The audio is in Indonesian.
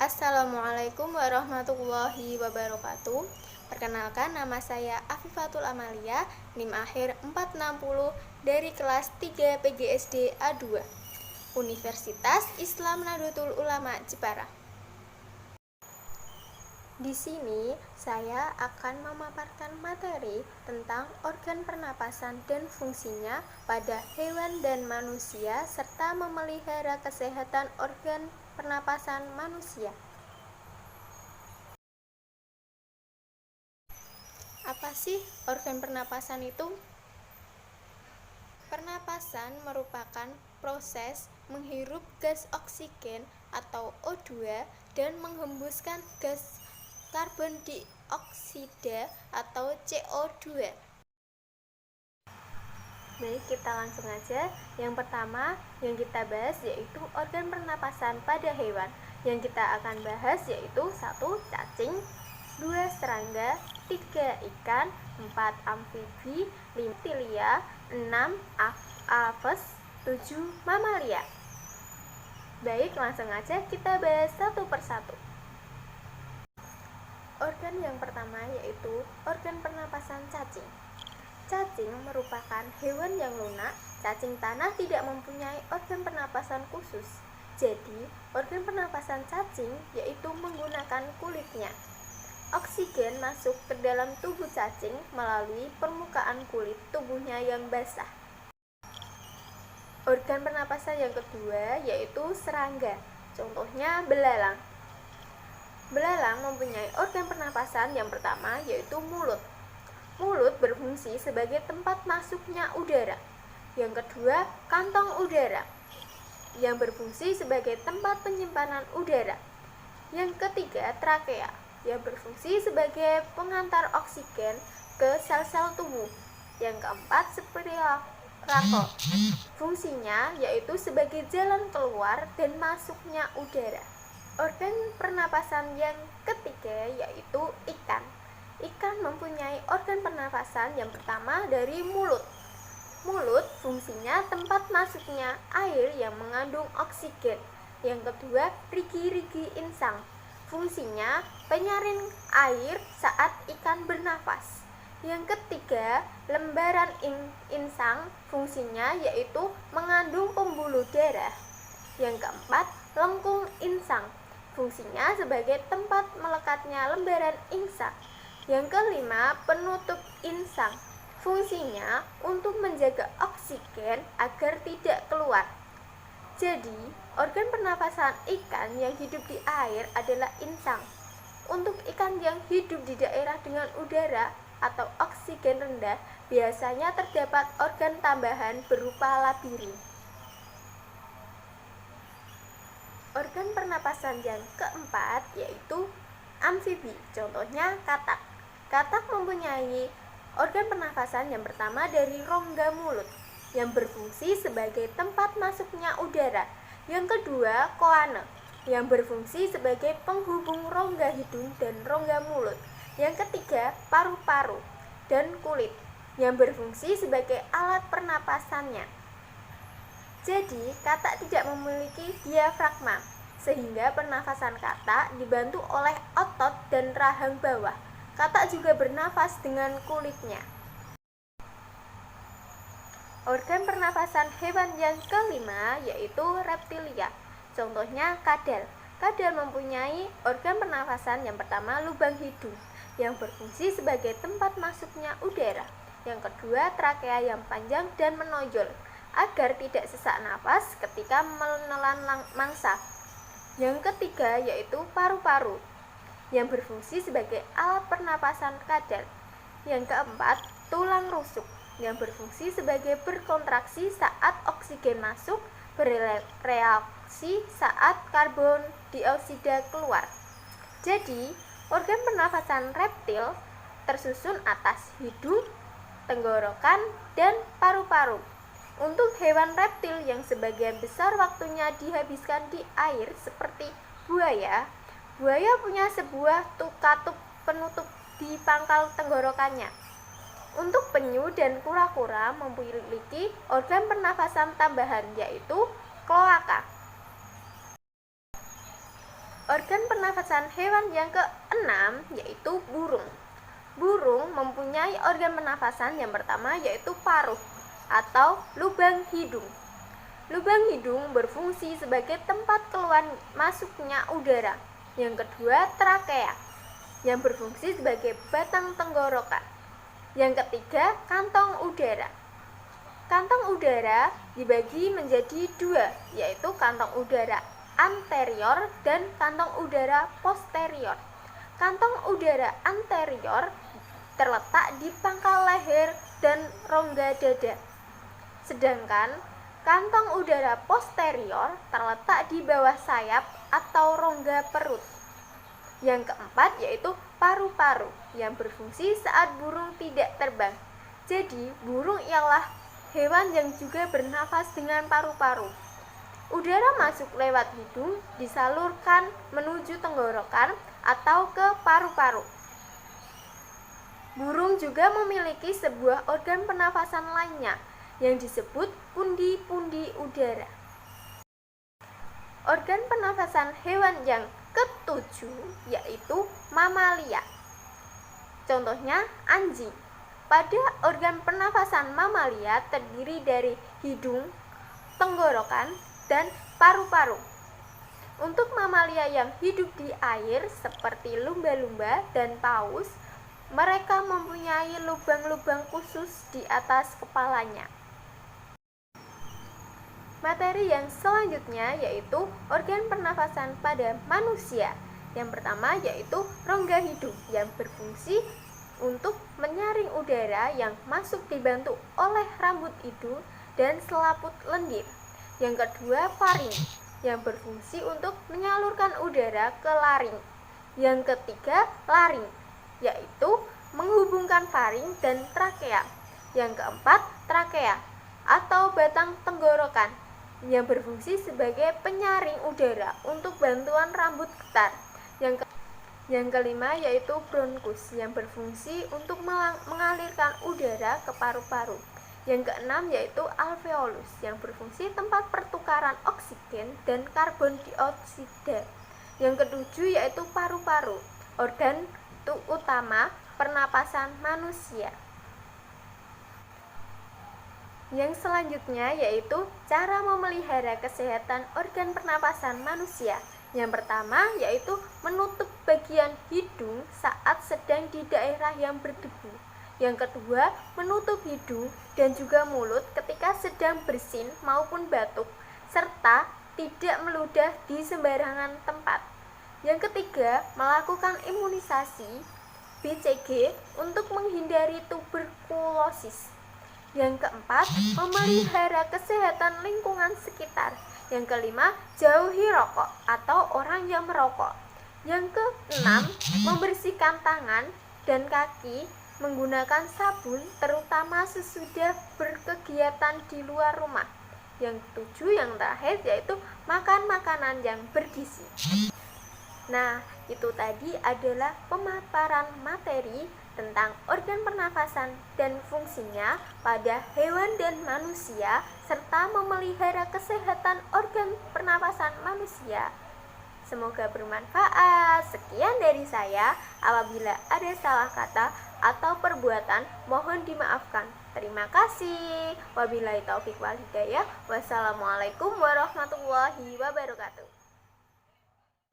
Assalamualaikum warahmatullahi wabarakatuh. Perkenalkan, nama saya Afifatul Amalia, NIM akhir 460 dari kelas 3 PGSD A2, Universitas Islam Nahdlatul Ulama Jepara. Di sini saya akan memaparkan materi tentang organ pernapasan dan fungsinya pada hewan dan manusia serta memelihara kesehatan organ pernapasan manusia. Apa sih organ pernapasan itu? Pernapasan merupakan proses menghirup gas oksigen atau O2 dan menghembuskan gas karbon dioksida atau CO2. Baik, kita langsung aja. Yang pertama yang kita bahas yaitu organ pernapasan pada hewan. Yang kita akan bahas yaitu 1. Cacing, 2. Serangga, 3. Ikan, 4. Amfibi, 5. Reptilia, 6. Aves, 7. Mamalia. Baik, langsung aja kita bahas satu persatu. Organ yang pertama yaitu organ pernapasan cacing. Cacing merupakan hewan yang lunak. Cacing tanah tidak mempunyai organ pernapasan khusus. Jadi, organ pernapasan cacing yaitu menggunakan kulitnya. Oksigen masuk ke dalam tubuh cacing melalui permukaan kulit tubuhnya yang basah. Organ pernapasan yang kedua yaitu serangga. Contohnya belalang. Belalang mempunyai organ pernapasan yang pertama yaitu mulut. Mulut berfungsi sebagai tempat masuknya udara. Yang kedua, kantong udara yang berfungsi sebagai tempat penyimpanan udara. Yang ketiga, trakea yang berfungsi sebagai pengantar oksigen ke sel-sel tubuh. Yang keempat, spirorakol. Fungsinya yaitu sebagai jalan keluar dan masuknya udara. Organ pernapasan yang ketiga yaitu ikan. Ikan mempunyai organ pernapasan yang pertama dari mulut. Mulut fungsinya tempat masuknya air yang mengandung oksigen. Yang kedua, rigi-rigi insang. Fungsinya penyaring air saat ikan bernafas. Yang ketiga, lembaran insang. Fungsinya yaitu mengandung pembuluh darah. Yang keempat, lengkung insang. Fungsinya sebagai tempat melekatnya lembaran insang. Yang kelima, penutup insang. Fungsinya untuk menjaga oksigen agar tidak keluar. Jadi, organ pernapasan ikan yang hidup di air adalah insang. Untuk ikan yang hidup di daerah dengan udara atau oksigen rendah, biasanya terdapat organ tambahan berupa labirin. Organ pernapasan yang keempat yaitu amfibi, contohnya katak. Katak mempunyai organ pernapasan yang pertama dari rongga mulut, yang berfungsi sebagai tempat masuknya udara. Yang kedua, koane, yang berfungsi sebagai penghubung rongga hidung dan rongga mulut. Yang ketiga, paru-paru dan kulit, yang berfungsi sebagai alat pernapasannya. Jadi, katak tidak memiliki diafragma, sehingga pernafasan katak dibantu oleh otot dan rahang bawah. Katak juga bernafas dengan kulitnya. Organ pernapasan hewan yang kelima yaitu reptilia. Contohnya kadal. Kadal mempunyai organ pernapasan yang pertama lubang hidung, yang berfungsi sebagai tempat masuknya udara. Yang kedua, trakea yang panjang dan menonjol, agar tidak sesak napas ketika menelan mangsa. Yang ketiga yaitu paru-paru, yang berfungsi sebagai alat pernapasan kadal. Yang keempat, tulang rusuk, yang berfungsi sebagai berkontraksi saat oksigen masuk, bereaksi saat karbon dioksida keluar. Jadi, organ pernapasan reptil tersusun atas hidung, tenggorokan, dan paru-paru. Untuk hewan reptil yang sebagian besar waktunya dihabiskan di air seperti buaya, buaya punya sebuah katup penutup di pangkal tenggorokannya. Untuk penyu dan kura-kura memiliki organ pernafasan tambahan yaitu kloaka. Organ pernafasan hewan yang keenam yaitu burung. Burung mempunyai organ pernafasan yang pertama yaitu paruh atau lubang hidung. Lubang hidung berfungsi sebagai tempat keluar masuknya udara. Yang kedua, trakea yang berfungsi sebagai batang tenggorokan. Yang ketiga, kantong udara. Kantong udara dibagi menjadi dua, yaitu kantong udara anterior dan kantong udara posterior. Kantong udara anterior terletak di pangkal leher dan rongga dada. Sedangkan kantong udara posterior terletak di bawah sayap atau rongga perut. Yang keempat yaitu paru-paru yang berfungsi saat burung tidak terbang. Jadi, burung ialah hewan yang juga bernafas dengan paru-paru. Udara masuk lewat hidung disalurkan menuju tenggorokan atau ke paru-paru. Burung juga memiliki sebuah organ pernafasan lainnya yang disebut pundi-pundi udara. Organ pernafasan hewan yang ketujuh yaitu mamalia. Contohnya anjing. Pada organ pernafasan mamalia terdiri dari hidung, tenggorokan, dan paru-paru. Untuk mamalia yang hidup di air seperti lumba-lumba dan paus, mereka mempunyai lubang-lubang khusus di atas kepalanya. Materi yang selanjutnya yaitu organ pernafasan pada manusia. Yang pertama yaitu rongga hidung yang berfungsi untuk menyaring udara yang masuk dibantu oleh rambut hidung dan selaput lendir. Yang kedua, faring yang berfungsi untuk menyalurkan udara ke laring. Yang ketiga, laring yaitu menghubungkan faring dan trakea. Yang keempat, trakea atau batang tenggorokan yang berfungsi sebagai penyaring udara untuk bantuan rambut getar. Yang kelima yaitu bronkus yang berfungsi untuk mengalirkan udara ke paru-paru. Yang keenam yaitu alveolus yang berfungsi tempat pertukaran oksigen dan karbon dioksida. Yang ketujuh yaitu paru-paru, organ utama pernapasan manusia. Yang selanjutnya yaitu cara memelihara kesehatan organ pernapasan manusia. Yang pertama yaitu menutup bagian hidung saat sedang di daerah yang berdebu. Yang kedua, menutup hidung dan juga mulut ketika sedang bersin maupun batuk, serta tidak meludah di sembarangan tempat. Yang ketiga, melakukan imunisasi BCG untuk menghindari tuberkulosis. Yang keempat, memelihara kesehatan lingkungan sekitar. Yang kelima, jauhi rokok atau orang yang merokok. Yang keenam, membersihkan tangan dan kaki menggunakan sabun terutama sesudah berkegiatan di luar rumah. Yang ketujuh, yang terakhir yaitu makan makanan yang bergizi. Nah, itu tadi adalah pemaparan materi tentang organ pernafasan dan fungsinya pada hewan dan manusia serta memelihara kesehatan organ pernafasan manusia. Semoga bermanfaat. Sekian dari saya. Apabila ada salah kata atau perbuatan, mohon dimaafkan. Terima kasih. Wabillahi taufik wal hidayah. Wassalamualaikum warahmatullahi wabarakatuh.